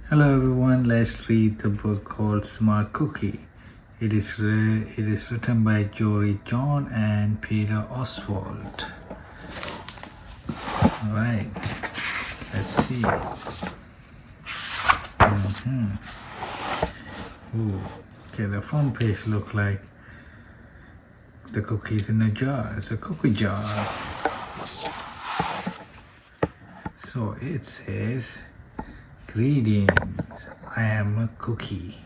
Hello everyone, let's read the book called Smart Cookie. It is written by Jory John and Peter Oswald. Alright, let's see. Ooh, okay, the front page look like the cookies in a jar. It's a cookie jar. So it says, "Greetings, I am a cookie.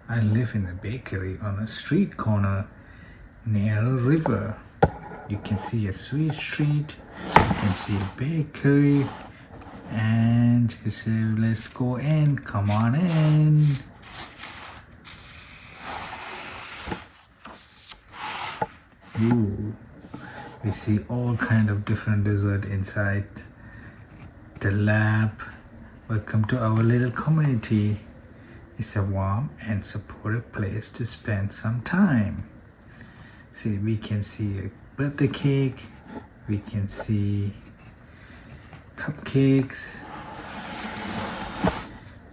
I live in a bakery on a street corner near a river. You can see a sweet street, you can see a bakery, and it says, let's go in, come on in." Ooh, we see all kind of different dessert inside the lab. Welcome to our little community. It's a warm and supportive place to spend some time. See, we can see a birthday cake, we can see cupcakes.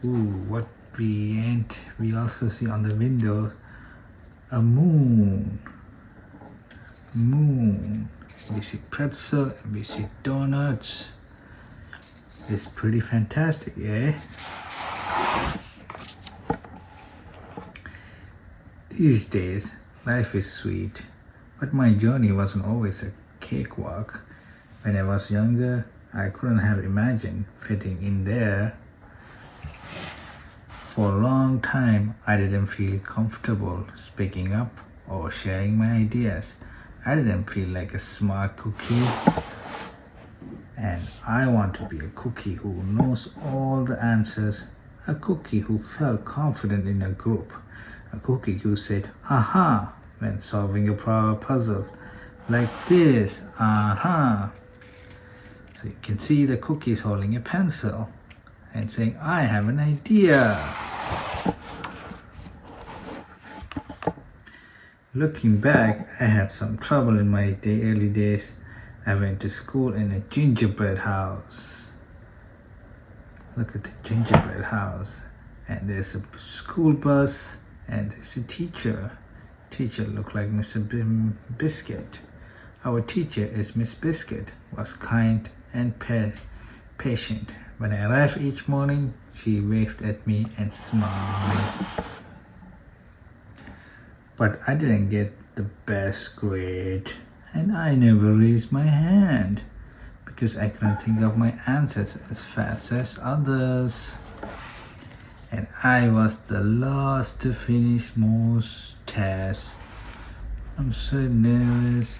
Ooh, what we also see on the window a moon. We see pretzel, and we see donuts. It's pretty fantastic, eh? These days, life is sweet, but my journey wasn't always a cakewalk. When I was younger, I couldn't have imagined fitting in there. For a long time, I didn't feel comfortable speaking up or sharing my ideas. I didn't feel like a smart cookie. And I want to be a cookie who knows all the answers, a cookie who felt confident in a group, a cookie who said, "Haha," when solving a puzzle, like this, "Aha." So you can see the cookies holding a pencil and saying, "I have an idea." Looking back, I had some trouble in my early days. I went to school in a gingerbread house. Look at the gingerbread house. And there's a school bus and there's a teacher. Teacher looked like Mr. Biscuit. Our teacher is Miss Biscuit, was kind and patient. When I arrived each morning, she waved at me and smiled. But I didn't get the best grade, and I never raised my hand because I couldn't think of my answers as fast as others. And I was the last to finish most tests. I'm so nervous.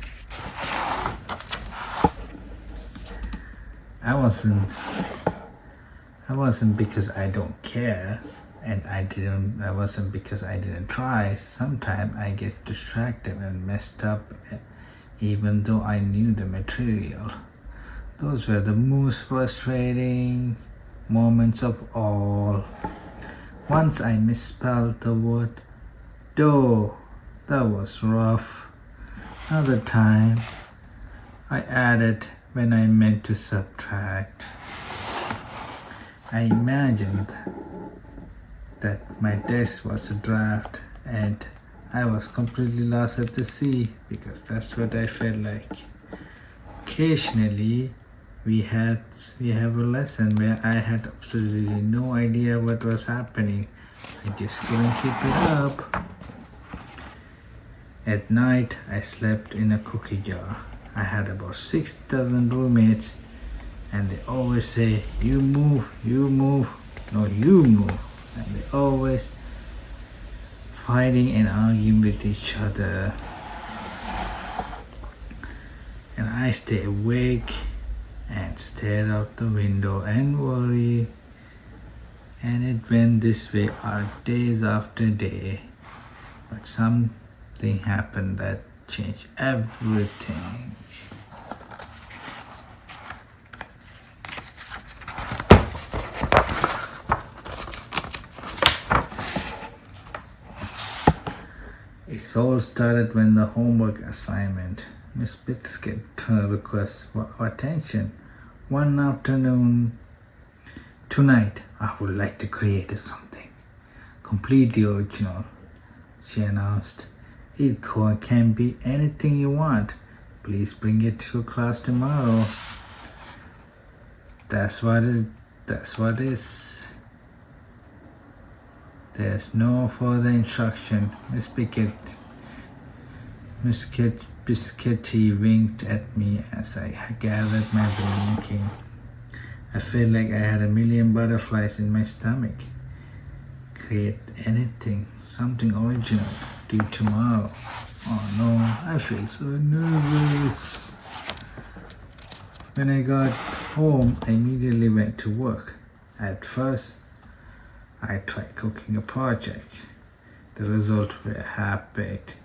I wasn't because I don't care, and I wasn't because I didn't try. Sometimes I get distracted and messed up even though I knew the material. Those were the most frustrating moments of all. Once I misspelled the word dough. That was rough. Another time I added when I meant to subtract. I imagined that my desk was a draft and I was completely lost at the sea because that's what I felt like. Occasionally we have a lesson where I had absolutely no idea what was happening. I just couldn't keep it up. At night I slept in a cookie jar. I had about 6 dozen roommates and they always say, "You move, no, you move." And they always fighting and arguing with each other. And I stay awake and stared out the window and worry. And it went this way days after day. But something happened that changed everything. It all started when the homework assignment. Miss Biscuit request for attention. One afternoon, "Tonight, I would like to create something completely original, she announced. It can be anything you want. Please bring it to class tomorrow. That's what is. There's no further instruction. Miss Biscuity winked at me as I gathered my belongings. I felt like I had a million butterflies in my stomach. Create anything, something original, due tomorrow. Oh no, I feel so nervous. When I got home, I immediately went to work. At first, I tried cooking a project. The results were half-baked.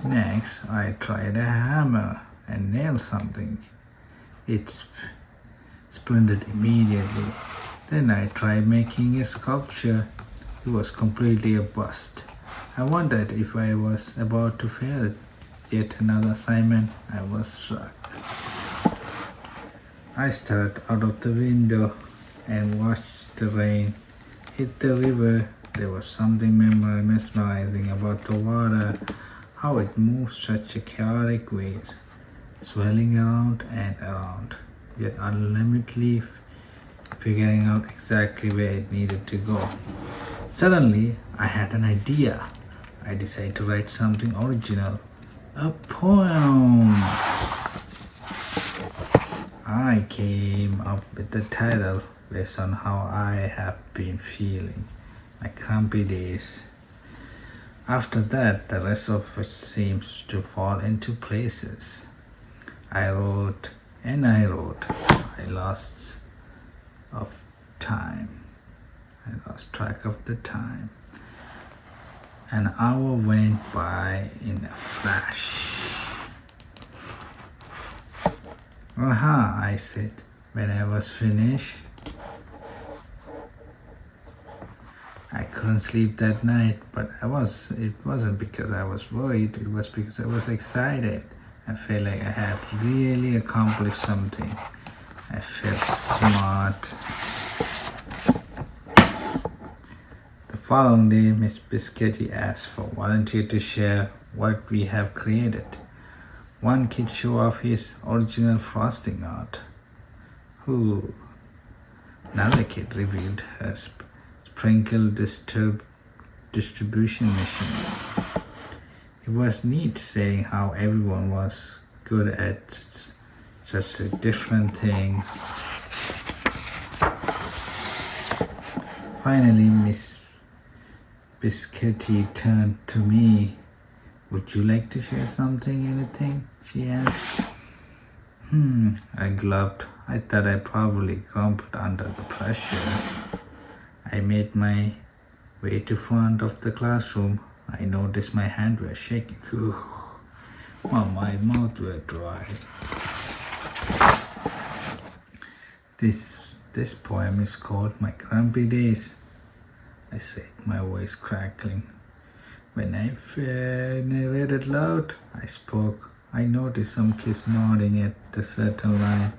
Next, I tried a hammer and nailed something. It splintered immediately. Then I tried making a sculpture. It was completely a bust. I wondered if I was about to fail yet another assignment. I was struck. I stared out of the window and watched the rain hit the river. There was something mesmerizing about the water, how it moved such a chaotic ways, swirling around and around, yet unlimitedly figuring out exactly where it needed to go. Suddenly, I had an idea. I decided to write something original, a poem. I came up with the title based on how I have been feeling, my crampy days. After that, the rest of it seems to fall into places. I wrote and I wrote. I lost time. I lost track of the time. An hour went by in a flash. Aha, I said when I was finished. I couldn't sleep that night, but it wasn't because I was worried, it was because I was excited. I felt like I had really accomplished something. I felt smart. The following day, Miss Biscotti asked for volunteer to share what we have created. One kid showed off his original frosting art. Another kid revealed her sprinkle distribution machine. It was neat seeing how everyone was good at such different things. Finally, Miss Biscotti turned to me. Would you like to share something, anything? She asked. I gulped. I thought I probably crumpled under the pressure. I made my way to front of the classroom. I noticed my hands were shaking. My mouth was dry. This poem is called My Grumpy Days, I said, my voice crackling. When I read it loud, I spoke. I noticed some kids nodding at a certain line.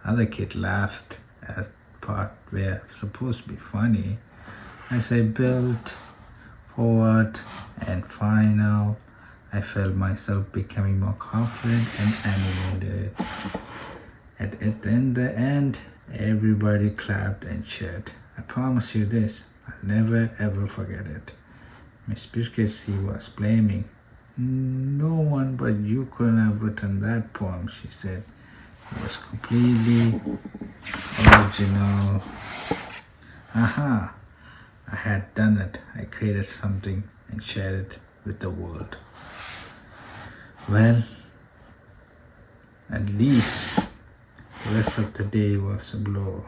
Other kids laughed at part were supposed to be funny. As I built forward and final, I felt myself becoming more confident and animated. At the end, everybody clapped and cheered. I promise you this, I'll never ever forget it. Miss Biscuitsy was blaming. No one but you couldn't have written that poem, she said. It was completely original. Aha! I had done it. I created something and shared it with the world. Well, at least the rest of the day was a blow.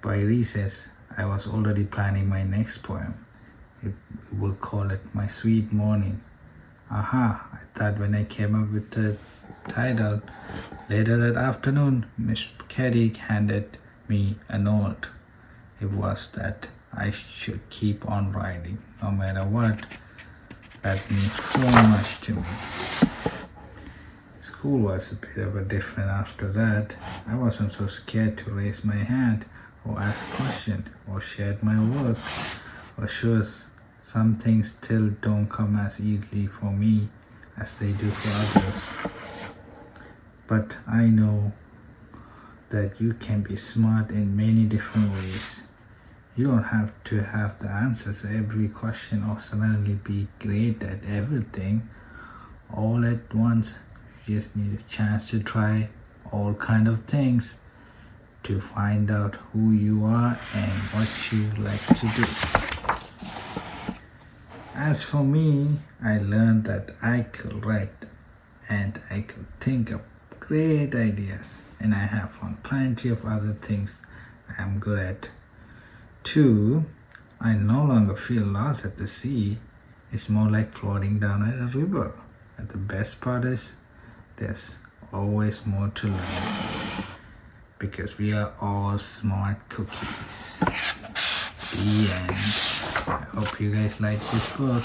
By recess, I was already planning my next poem. We'll call it My Sweet Morning. Aha, I thought when I came up with the title. Later that afternoon, Miss Caddy handed me a note. It was that I should keep on writing, no matter what. That means so much to me. School was a bit of a different after that. I wasn't so scared to raise my hand or asked questions, or shared my work, or shows some things still don't come as easily for me as they do for others. But I know that you can be smart in many different ways. You don't have to have the answers to every question or suddenly be great at everything all at once. You just need a chance to try all kind of things to find out who you are and what you like to do. As for me, I learned that I could write and I could think of great ideas, and I have found plenty of other things I'm good at. Two, I no longer feel lost at the sea. It's more like floating down a river. And the best part is there's always more to learn because we are all smart cookies. The end. I hope you guys like this book.